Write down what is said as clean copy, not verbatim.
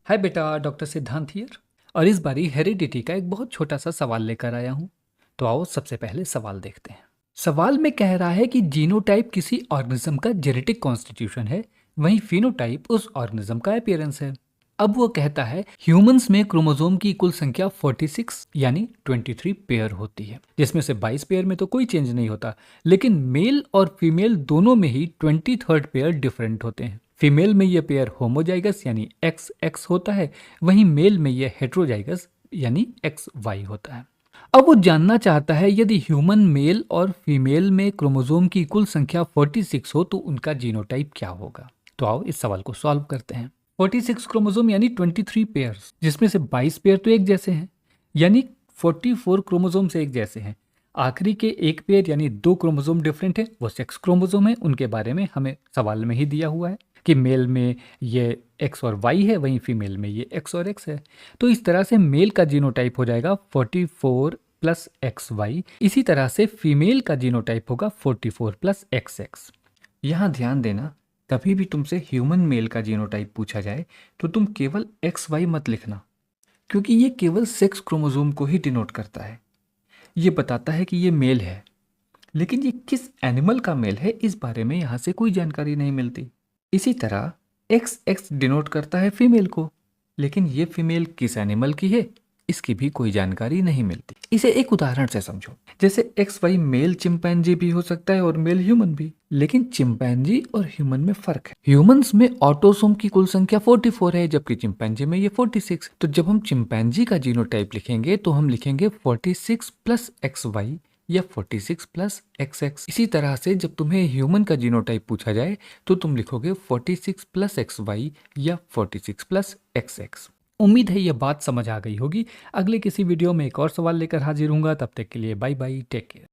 हाय बेटा, डॉक्टर सिद्धांत हियर। और इस बारी हेरिडिटी का एक बहुत छोटा सा सवाल लेकर आया हूँ। तो आओ सबसे पहले सवाल देखते हैं। सवाल में कह रहा है कि जीनोटाइप किसी ऑर्गेनिज्म का जेनेटिक कॉन्स्टिट्यूशन है, वहीं फिनोटाइप उस ऑर्गेनिज्म का अपीयरेंस है। अब वो कहता है ह्यूमंस में क्रोमोसोम की कुल संख्या 46 यानी 23 पेयर होती है, जिसमें से 22 पेयर में तो कोई चेंज नहीं होता, लेकिन मेल और फीमेल दोनों में ही 23rd पेयर डिफरेंट होते हैं। फीमेल में ये पेयर होमोजाइगस यानी एक्स एक्स होता है, वहीं मेल में ये हेट्रोजाइगस यानी एक्स वाई होता है। अब वो जानना चाहता है यदि ह्यूमन मेल और फीमेल में क्रोमोसोम की कुल संख्या 46 हो तो उनका जीनोटाइप क्या होगा। तो आओ इस सवाल को सॉल्व करते हैं। 46 क्रोमोसोम यानी 23 पेयर्स, जिसमें से 22 पेयर तो एक जैसे हैं, यानी 44 क्रोमोसोम से एक जैसे हैं। आखिरी के एक पेयर यानी 2 क्रोमोसोम डिफरेंट है, वो सेक्स क्रोमोसोम है। उनके बारे में हमें सवाल में ही दिया हुआ है कि मेल में ये एक्स और वाई है, वहीं फीमेल में ये एक्स और एक्स है। तो इस तरह से मेल का जीनोटाइप हो जाएगा 44 प्लस एक्स वाई। इसी तरह से फीमेल का जीनोटाइप होगा 44 प्लस एक्स एक्स। यहाँ ध्यान देना, कभी भी तुमसे ह्यूमन मेल का जीनोटाइप पूछा जाए तो तुम केवल एक्स वाई मत लिखना, क्योंकि ये केवल सेक्स क्रोमोसोम को ही डिनोट करता है। ये बताता है कि ये मेल है, लेकिन ये किस एनिमल का मेल है इस बारे में यहाँ से कोई जानकारी नहीं मिलती। इसी तरह एक्स एक्स डिनोट करता है फीमेल को, लेकिन ये फीमेल किस एनिमल की है इसकी भी कोई जानकारी नहीं मिलती। इसे एक उदाहरण से समझो, जैसे एक्स वाई मेल चिंपैंजी भी हो सकता है और मेल ह्यूमन भी, लेकिन चिंपैंजी और ह्यूमन में फर्क है। ह्यूमंस में ऑटोसोम की कुल संख्या 44 है, जबकि चिंपैंजी में ये 46। तो जब हम चिंपैंजी का जीनोटाइप लिखेंगे तो हम लिखेंगे 46 प्लस एक्स वाई या 46 प्लस एक्स एक्स। इसी तरह से जब तुम्हें ह्यूमन का जीनोटाइप पूछा जाए तो तुम लिखोगे 46 प्लस एक्स वाई या 46 प्लस एक्स एक्स। उम्मीद है यह बात समझ आ गई होगी। अगले किसी वीडियो में एक और सवाल लेकर हाजिर हूँगा, तब तक के लिए बाय बाय, टेक केयर।